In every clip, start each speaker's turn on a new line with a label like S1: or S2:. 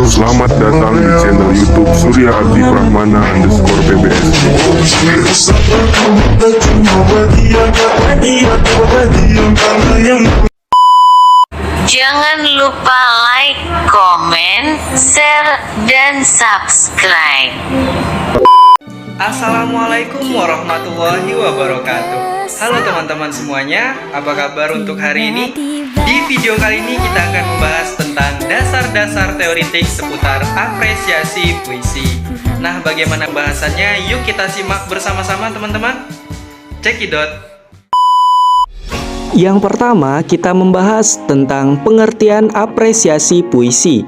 S1: Selamat datang di channel YouTube Surya Adi Prahmana _PBS.
S2: Jangan lupa like, komen, share, dan subscribe.
S3: Assalamualaikum warahmatullahi wabarakatuh. Halo teman-teman semuanya, apa kabar untuk hari ini? Di video kali ini kita akan membahas tentang dasar-dasar teoritik seputar apresiasi puisi. Nah, bagaimana bahasannya? Yuk kita simak bersama-sama teman-teman. Cekidot.
S4: Yang pertama, kita membahas tentang pengertian apresiasi puisi.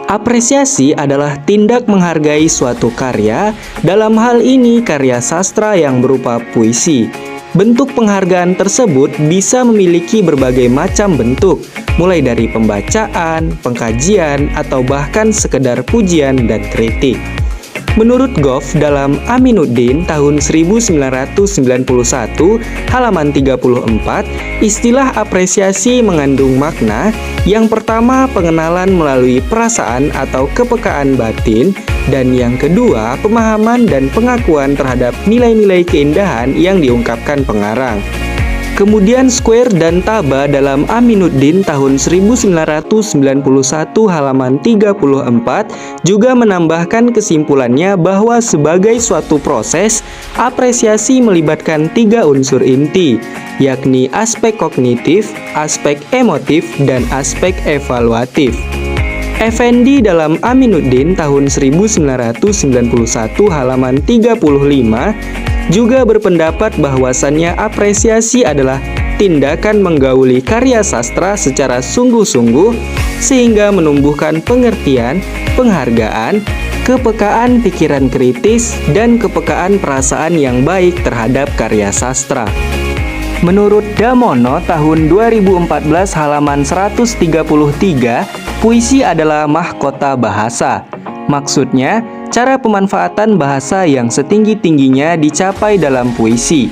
S4: Apresiasi adalah tindak menghargai suatu karya, dalam hal ini karya sastra yang berupa puisi. Bentuk penghargaan tersebut bisa memiliki berbagai macam bentuk, mulai dari pembacaan, pengkajian, atau bahkan sekedar pujian dan kritik. Menurut Goff dalam Aminuddin tahun 1991 halaman 34, istilah apresiasi mengandung makna. Yang pertama, pengenalan melalui perasaan atau kepekaan batin, dan yang kedua, pemahaman dan pengakuan terhadap nilai-nilai keindahan yang diungkapkan pengarang. Kemudian Square dan Taba dalam Aminuddin tahun 1991 halaman 34 juga menambahkan kesimpulannya bahwa sebagai suatu proses, apresiasi melibatkan 3 unsur inti, yakni aspek kognitif, aspek emotif, dan aspek evaluatif. Effendi dalam Aminuddin tahun 1991 halaman 35 juga berpendapat bahwasannya apresiasi adalah tindakan menggauli karya sastra secara sungguh-sungguh sehingga menumbuhkan pengertian, penghargaan, kepekaan pikiran kritis, dan kepekaan perasaan yang baik terhadap karya sastra. Menurut Damono tahun 2014 halaman 133, puisi adalah mahkota bahasa. Maksudnya, cara pemanfaatan bahasa yang setinggi-tingginya dicapai dalam puisi.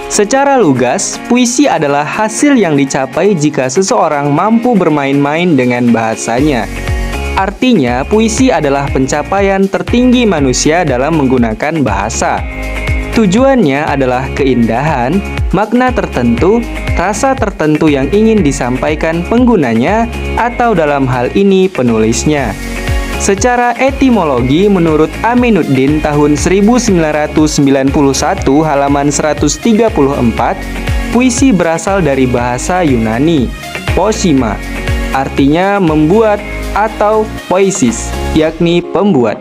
S4: Secara lugas, puisi adalah hasil yang dicapai jika seseorang mampu bermain-main dengan bahasanya. Artinya, puisi adalah pencapaian tertinggi manusia dalam menggunakan bahasa. Tujuannya adalah keindahan, makna tertentu, rasa tertentu yang ingin disampaikan penggunanya, atau dalam hal ini penulisnya. Secara etimologi, menurut Aminuddin tahun 1991 halaman 134, puisi berasal dari bahasa Yunani, posima, artinya membuat, atau poiesis, yakni pembuat.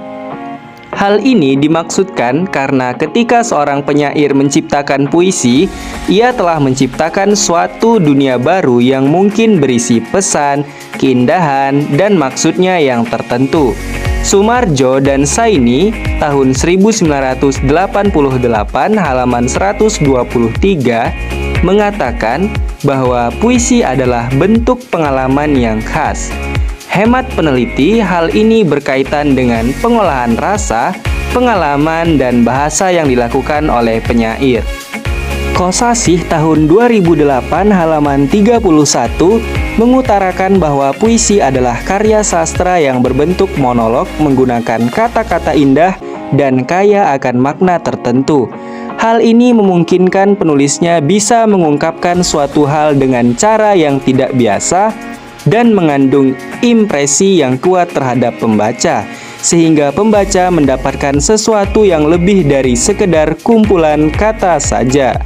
S4: Hal ini dimaksudkan karena ketika seorang penyair menciptakan puisi, ia telah menciptakan suatu dunia baru yang mungkin berisi pesan, keindahan, dan maksudnya yang tertentu. Sumarjo dan Saini tahun 1988 halaman 123 mengatakan bahwa puisi adalah bentuk pengalaman yang khas. Hemat peneliti, hal ini berkaitan dengan pengolahan rasa, pengalaman, dan bahasa yang dilakukan oleh penyair. Kosasih tahun 2008 halaman 31 mengutarakan bahwa puisi adalah karya sastra yang berbentuk monolog menggunakan kata-kata indah dan kaya akan makna tertentu. Hal ini memungkinkan penulisnya bisa mengungkapkan suatu hal dengan cara yang tidak biasa dan mengandung impresi yang kuat terhadap pembaca, sehingga pembaca mendapatkan sesuatu yang lebih dari sekedar kumpulan kata saja.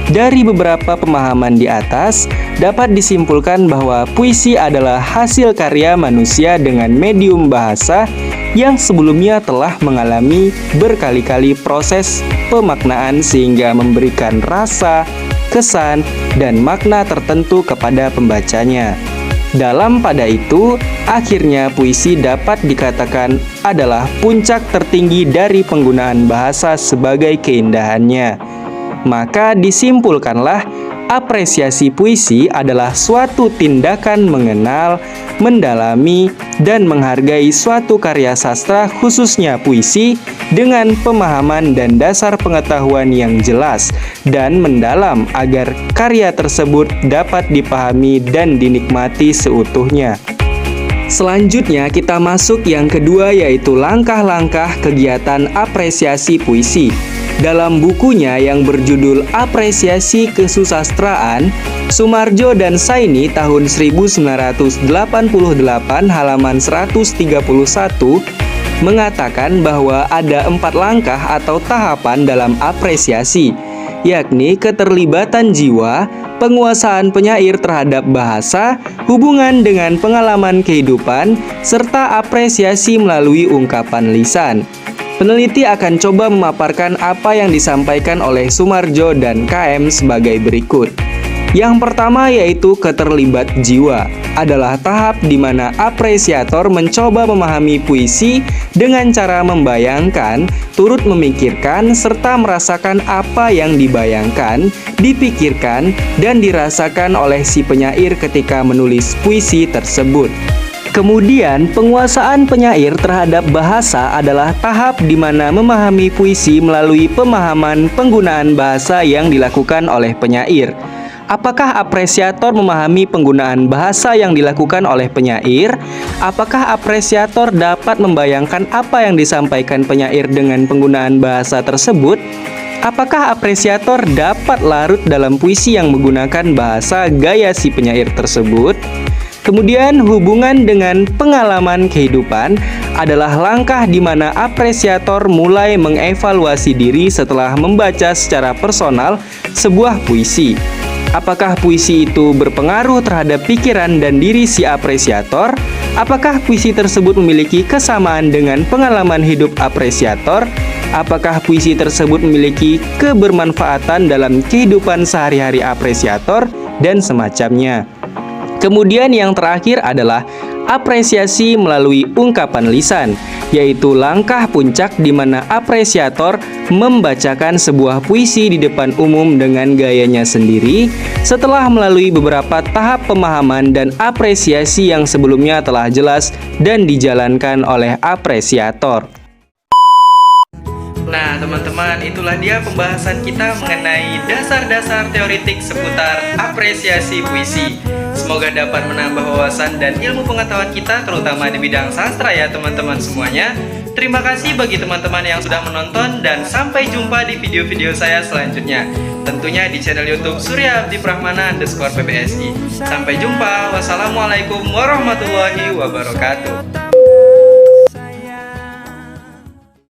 S4: Dari beberapa pemahaman di atas, dapat disimpulkan bahwa puisi adalah hasil karya manusia dengan medium bahasa yang sebelumnya telah mengalami berkali-kali proses pemaknaan sehingga memberikan rasa, kesan, dan makna tertentu kepada pembacanya. Dalam pada itu, akhirnya puisi dapat dikatakan adalah puncak tertinggi dari penggunaan bahasa sebagai keindahannya. Maka disimpulkanlah, apresiasi puisi adalah suatu tindakan mengenal, mendalami, dan menghargai suatu karya sastra khususnya puisi dengan pemahaman dan dasar pengetahuan yang jelas dan mendalam agar karya tersebut dapat dipahami dan dinikmati seutuhnya. Selanjutnya kita masuk yang kedua, yaitu langkah-langkah kegiatan apresiasi puisi. Dalam bukunya yang berjudul Apresiasi Kesusastraan, Soemardjo dan Saini tahun 1988 halaman 131 mengatakan bahwa ada 4 langkah atau tahapan dalam apresiasi, yakni keterlibatan jiwa, penguasaan penyair terhadap bahasa, hubungan dengan pengalaman kehidupan, serta apresiasi melalui ungkapan lisan. Peneliti akan coba memaparkan apa yang disampaikan oleh Soemardjo dan KM sebagai berikut. Yang pertama yaitu keterlibat jiwa, adalah tahap di mana apresiator mencoba memahami puisi dengan cara membayangkan, turut memikirkan, serta merasakan apa yang dibayangkan, dipikirkan, dan dirasakan oleh si penyair ketika menulis puisi tersebut. Kemudian, penguasaan penyair terhadap bahasa adalah tahap di mana memahami puisi melalui pemahaman penggunaan bahasa yang dilakukan oleh penyair. Apakah apresiator memahami penggunaan bahasa yang dilakukan oleh penyair? Apakah apresiator dapat membayangkan apa yang disampaikan penyair dengan penggunaan bahasa tersebut? Apakah apresiator dapat larut dalam puisi yang menggunakan bahasa gaya si penyair tersebut? Kemudian, hubungan dengan pengalaman kehidupan adalah langkah di mana apresiator mulai mengevaluasi diri setelah membaca secara personal sebuah puisi. Apakah puisi itu berpengaruh terhadap pikiran dan diri si apresiator? Apakah puisi tersebut memiliki kesamaan dengan pengalaman hidup apresiator? Apakah puisi tersebut memiliki kebermanfaatan dalam kehidupan sehari-hari apresiator? Dan semacamnya. Kemudian yang terakhir adalah apresiasi melalui ungkapan lisan, yaitu langkah puncak di mana apresiator membacakan sebuah puisi di depan umum dengan gayanya sendiri setelah melalui beberapa tahap pemahaman dan apresiasi yang sebelumnya telah jelas dan dijalankan oleh apresiator.
S3: Nah, teman-teman, itulah dia pembahasan kita mengenai dasar-dasar teoritik seputar apresiasi puisi. Semoga dapat menambah wawasan dan ilmu pengetahuan kita, terutama di bidang sastra ya teman-teman semuanya. Terima kasih bagi teman-teman yang sudah menonton dan sampai jumpa di video-video saya selanjutnya. Tentunya di channel YouTube Surya Abdi Prahmana _PPSI. Sampai jumpa. Wassalamualaikum warahmatullahi wabarakatuh.